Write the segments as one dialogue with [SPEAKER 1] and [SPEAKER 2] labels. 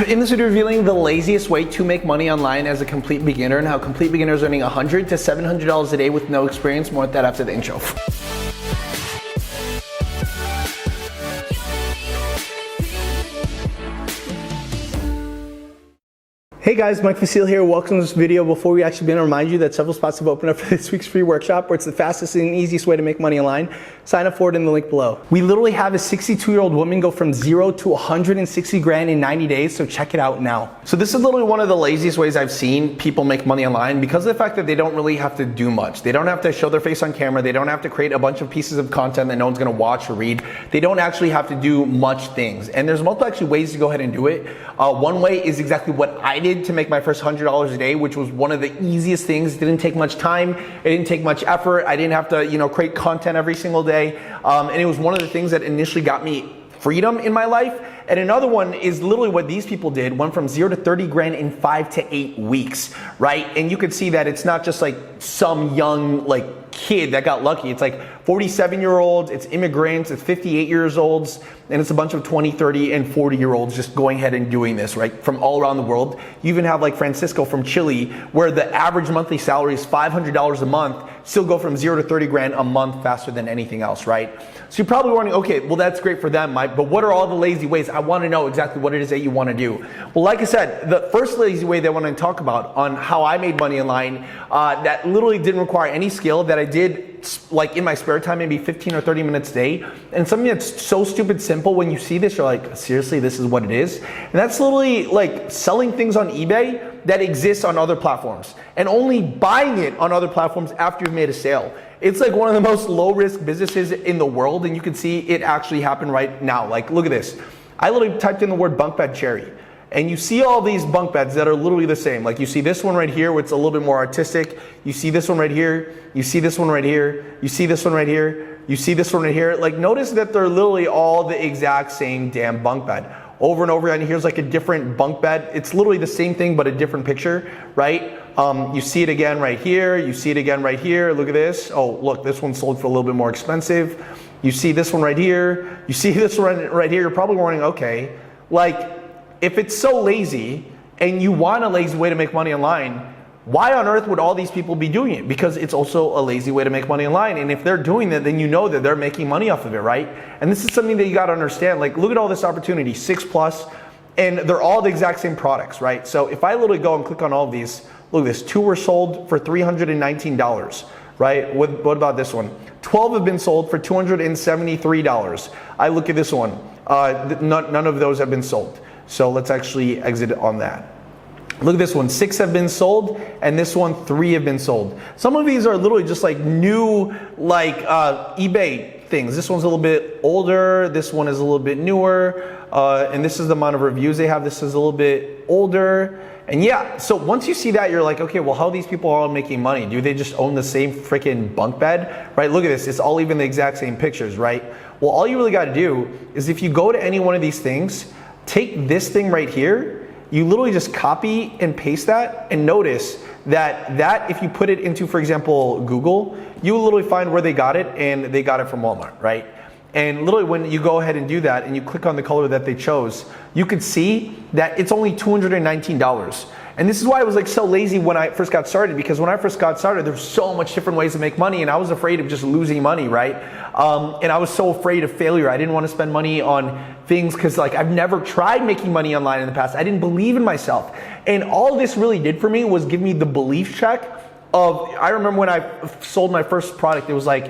[SPEAKER 1] In this video, revealing the laziest way to make money online as a complete beginner and how complete beginners earning $100 to $700 a day with no experience. More with that after the intro. Hey guys, Mike Vasile here. Welcome to this video. Before we actually begin, to remind you that several spots have opened up for this week's free workshop where it's the fastest and easiest way to make money online. Sign up for it in the link below. We literally have a 62-year-old woman go from 0 to 160 grand in 90 days, so check it out now. So this is literally one of the laziest ways I've seen people make money online because of the fact that they don't really have to do much. They don't have to show their face on camera. They don't have to create a bunch of pieces of content that no one's gonna watch or read. They don't actually have to do much things. And there's multiple actually ways to go ahead and do it. One way is exactly what I did to make my first $100 a day, which was one of the easiest things. It didn't take much time. It didn't take much effort. I didn't have to, create content every single day. And it was one of the things that initially got me freedom in my life. And another one is literally what these people did, went from 0 to 30 grand in 5 to 8 weeks, right? And you could see that it's not just like some young kid that got lucky. It's like 47-year-olds, it's immigrants, it's 58 years olds, and it's a bunch of 20, 30, and 40-year-olds just going ahead and doing this, right? From all around the world. You even have like Francisco from Chile, where the average monthly salary is $500 a month, still go from 0 to 30 grand a month faster than anything else, right? So you're probably wondering, okay, well that's great for them, Mike, but what are all the lazy ways? I want to know exactly what it is that you want to do. Well, like I said, the first lazy way that I want to talk about on how I made money online, that literally didn't require any skill, that I did like in my spare time, maybe 15 or 30 minutes a day. And something that's so stupid simple, when you see this, you're like, seriously, this is what it is? And that's literally like selling things on eBay that exists on other platforms and only buying it on other platforms after you've made a sale. It's like one of the most low risk businesses in the world, and you can see it actually happen right now. Like, look at this. I literally typed in the word bunk bed cherry. And you see all these bunk beds that are literally the same. Like you see this one right here, where it's a little bit more artistic. You see this one right here. You see this one right here. You see this one right here. You see this one right here. Like notice that they're literally all the exact same damn bunk bed. Over and over again, here's like a different bunk bed. It's literally the same thing, but a different picture, right? You see it again right here. You see it again right here. Look at this. Oh, look, this one sold for a little bit more expensive. You see this one right here. You see this one right here. You're probably wondering, okay, like, if it's so lazy and you want a lazy way to make money online, why on earth would all these people be doing it? Because it's also a lazy way to make money online. And if they're doing that, then you know that they're making money off of it, right? And this is something that you got to understand. Like, look at all this opportunity, 6+, and they're all the exact same products, right? So if I literally go and click on all of these, look at this, 2 were sold for $319, right? What about this one? 12 have been sold for $273. I look at this one, none of those have been sold. So let's actually exit on that. Look at this one, 6 have been sold, and this one, 3 have been sold. Some of these are literally just like new, eBay things. This one's a little bit older, this one is a little bit newer, and this is the amount of reviews they have. This is a little bit older. And yeah, so once you see that, you're like, okay, well, how are these people all making money? Do they just own the same freaking bunk bed, right? Look at this, it's all even the exact same pictures, right? Well, all you really gotta do is if you go to any one of these things, take this thing right here, you literally just copy and paste that, and notice that if you put it into, for example, Google, you will literally find where they got it, and they got it from Walmart, right? And literally when you go ahead and do that and you click on the color that they chose, you could see that it's only $219. And this is why I was like so lazy when I first got started, because when I first got started, there were so much different ways to make money, and I was afraid of just losing money, right? And I was so afraid of failure. I didn't want to spend money on things because I've never tried making money online in the past. I didn't believe in myself. And all this really did for me was give me the belief check of, I remember when I sold my first product, it was like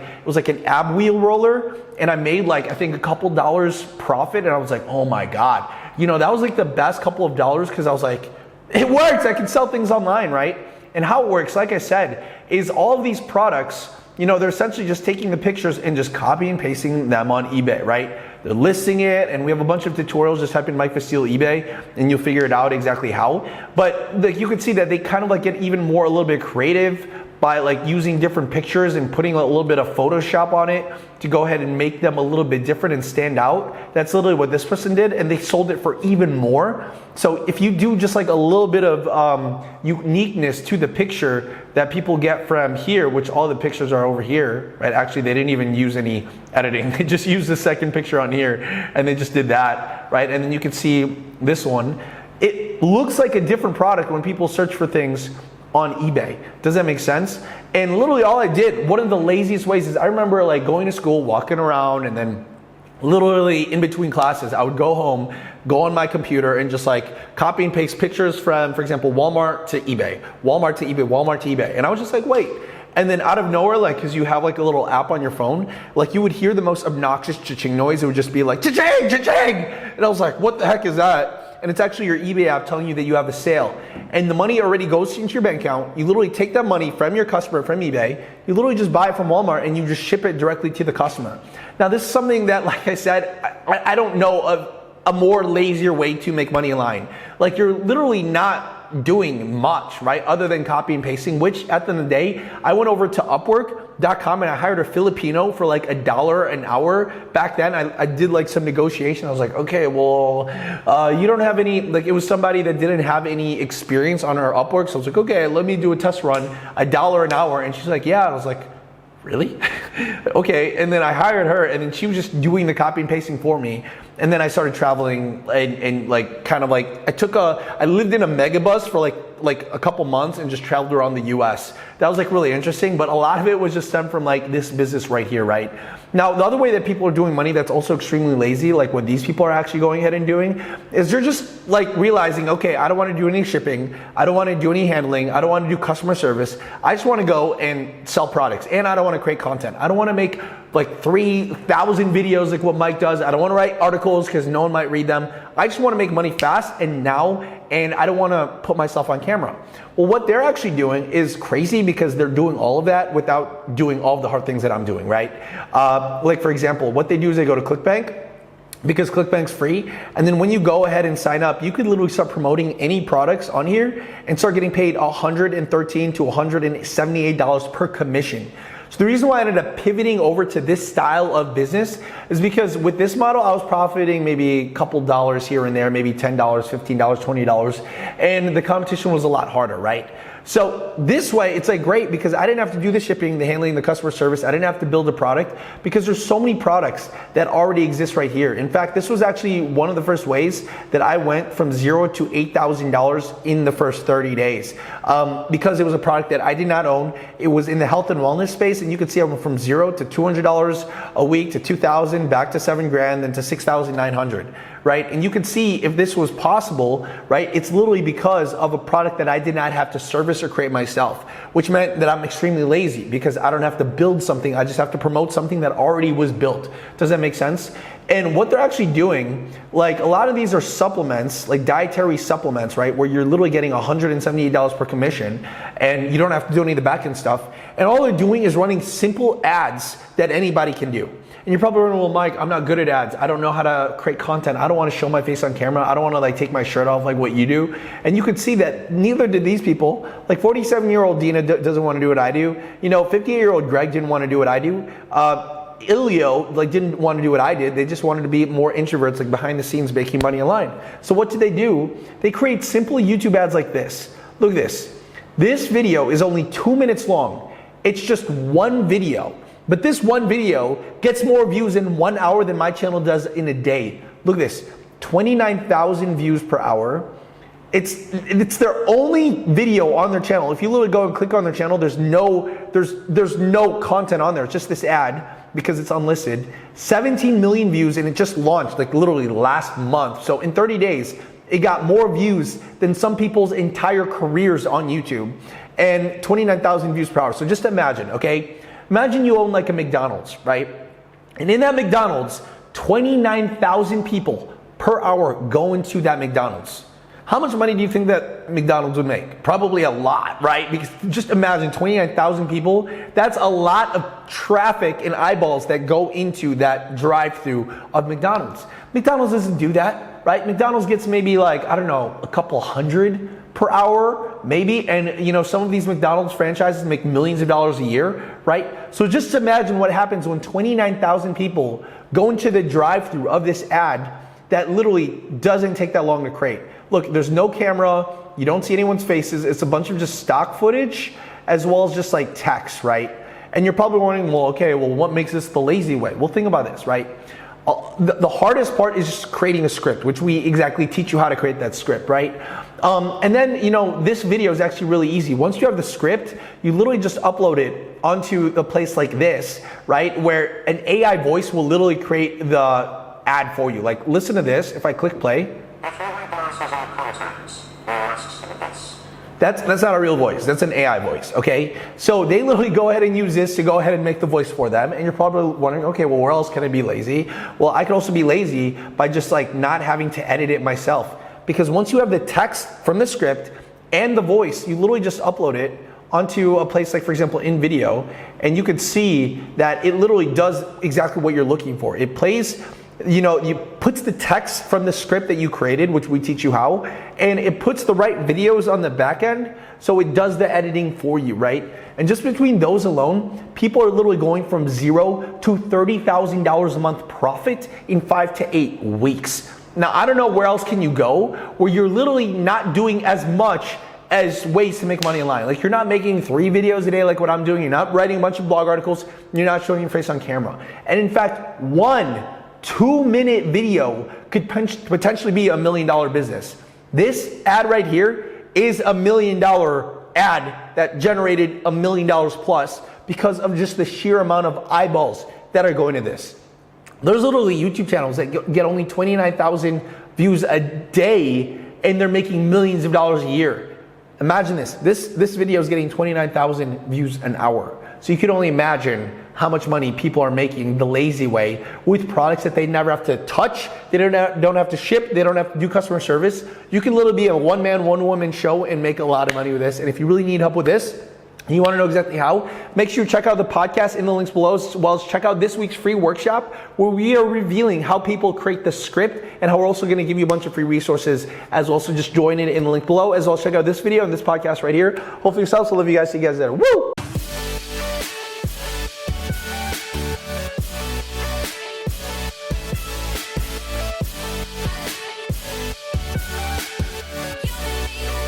[SPEAKER 1] an ab wheel roller, and I made I think a couple dollars profit, and I was like, oh my God. That was like the best couple of dollars, because I was like, it works, I can sell things online, right? And how it works, like I said, is all of these products, they're essentially just taking the pictures and just copy and pasting them on eBay, right? They're listing it, and we have a bunch of tutorials. Just type in Mike Vasile eBay, and you'll figure it out exactly how. But you can see that they kind of get even more, a little bit creative by using different pictures and putting a little bit of Photoshop on it to go ahead and make them a little bit different and stand out. That's literally what this person did, and they sold it for even more. So if you do just a little bit of uniqueness to the picture that people get from here, which all the pictures are over here, right? Actually, they didn't even use any editing. They just used the second picture on here, and they just did that, right? And then you can see this one. looks like a different product when people search for things on eBay. Does that make sense? And literally all I did, one of the laziest ways is I remember like going to school, walking around, and then literally in between classes, I would go home, go on my computer and just like copy and paste pictures from, for example, Walmart to eBay, Walmart to eBay, Walmart to eBay. And I was just like, wait. And then out of nowhere, like, cause you have like a little app on your phone, like you would hear the most obnoxious cha-ching noise. It would just be like, cha-ching, cha-ching. And I was like, what the heck is that? And it's actually your eBay app telling you that you have a sale. And the money already goes into your bank account. You literally take that money from your customer, from eBay. You literally just buy it from Walmart and you just ship it directly to the customer. Now this is something that, like I said, I don't know of a more lazier way to make money online. Like you're literally not doing much, right? Other than copy and pasting, which at the end of the day, I went over to Upwork.com and I hired a Filipino for like $1 an hour. Back then, I did like some negotiation. I was like, okay, well, you don't have any, like it was somebody that didn't have any experience on our Upwork. So I was like, okay, let me do a test run, $1 an hour. And she's like, yeah. And I was like, really? Okay. And then I hired her and then she was just doing the copy and pasting for me. And then I started traveling and like kind of like I lived in a megabus for like a couple months and just traveled around the US. That was like really interesting, but a lot of it was just stemmed from like this business right here, right? Now, the other way that people are doing money that's also extremely lazy, like what these people are actually going ahead and doing, is they're just like realizing, okay, I don't want to do any shipping. I don't want to do any handling. I don't want to do customer service. I just want to go and sell products. And I don't want to create content. I don't want to make like 3,000 videos like what Mike does. I don't want to write articles because no one might read them. I just want to make money fast and now, and I don't want to put myself on camera. Well, what they're actually doing is crazy because they're doing all of that without doing all of the hard things that I'm doing, right? Like for example, what they do is they go to ClickBank, because ClickBank's free. And then when you go ahead and sign up, you could literally start promoting any products on here and start getting paid $113 to $178 per commission. So the reason why I ended up pivoting over to this style of business is because with this model, I was profiting maybe a couple dollars here and there, maybe $10, $15, $20, and the competition was a lot harder, right? So this way, it's like great because I didn't have to do the shipping, the handling, the customer service. I didn't have to build a product because there's so many products that already exist right here. In fact, this was actually one of the first ways that I went from $0 to $8,000 in the first 30 days because it was a product that I did not own. It was in the health and wellness space, and you could see I went from $0 to $200 a week to $2,000, back to $7,000, then to $6,900. Right? And you can see if this was possible, right? It's literally because of a product that I did not have to service or create myself, which meant that I'm extremely lazy because I don't have to build something. I just have to promote something that already was built. Does that make sense? And what they're actually doing, like a lot of these are supplements, like dietary supplements, right? Where you're literally getting $178 per commission and you don't have to do any of the back end stuff. And all they're doing is running simple ads that anybody can do. And you're probably wondering, well, Mike, I'm not good at ads. I don't know how to create content. I don't want to show my face on camera. I don't want to like take my shirt off like what you do. And you could see that neither did these people. Like 47-year-old Dina doesn't want to do what I do. You know, 58-year-old Greg didn't want to do what I do. Ilio like didn't want to do what I did. They just wanted to be more introverts, like behind the scenes making money online. So what did they do? They create simple YouTube ads like this. Look at this. This video is only 2 minutes long. It's just one video. But this one video gets more views in 1 hour than my channel does in a day. Look at this, 29,000 views per hour. It's their only video on their channel. If you literally go and click on their channel, there's no content on there. It's just this ad because it's unlisted. 17 million views and it just launched like literally last month. So in 30 days, it got more views than some people's entire careers on YouTube and 29,000 views per hour. So just imagine, okay? Imagine you own like a McDonald's, right? And in that McDonald's, 29,000 people per hour go into that McDonald's. How much money do you think that McDonald's would make? Probably a lot, right? Because just imagine 29,000 people. That's a lot of traffic and eyeballs that go into that drive-through of McDonald's. McDonald's doesn't do that, right? McDonald's gets maybe like, I don't know, a couple hundred per hour, maybe. And you know, some of these McDonald's franchises make millions of dollars a year, right? So just imagine what happens when 29,000 people go into the drive-through of this ad that literally doesn't take that long to create. Look, there's no camera, you don't see anyone's faces, it's a bunch of just stock footage as well as just like text, right? And you're probably wondering, well, okay, well, what makes this the lazy way? Well, think about this, right? The hardest part is just creating a script, which we exactly teach you how to create that script, right? And then, this video is actually really easy. Once you have the script, you literally just upload it onto a place like this, right? Where an AI voice will literally create the ad for you. Like, listen to this. If I click play, that's not a real voice. That's an AI voice, okay? So they literally go ahead and use this to go ahead and make the voice for them. And you're probably wondering, okay, well, where else can I be lazy? Well, I can also be lazy by just like not having to edit it myself. Because once you have the text from the script and the voice, you literally just upload it onto a place like, for example, InVideo, and you can see that it literally does exactly what you're looking for. It plays, you puts the text from the script that you created, which we teach you how, and it puts the right videos on the back end, so it does the editing for you, right? And just between those alone, people are literally going from $0 to $30,000 a month profit in 5 to 8 weeks. Now, I don't know where else can you go where you're literally not doing as much as ways to make money online. Like, you're not making 3 videos a day like what I'm doing. You're not writing a bunch of blog articles. You're not showing your face on camera. And in fact, 1 2-minute video could potentially be $1 million business. This ad right here is $1 million ad that generated $1 million plus because of just the sheer amount of eyeballs that are going to this. There's literally YouTube channels that get only 29,000 views a day and they're making millions of dollars a year. Imagine this. This video is getting 29,000 views an hour. So you can only imagine how much money people are making the lazy way with products that they never have to touch, they don't have to ship, they don't have to do customer service. You can literally be a one-man, one-woman show and make a lot of money with this. And if you really need help with this, and you want to know exactly how, make sure you check out the podcast in the links below, as well as check out this week's free workshop where we are revealing how people create the script and how we're also going to give you a bunch of free resources as well. So just join in the link below, as well as check out this video and this podcast right here. Hopefully yourselves. I love you guys. See you guys later. Woo!
[SPEAKER 2] You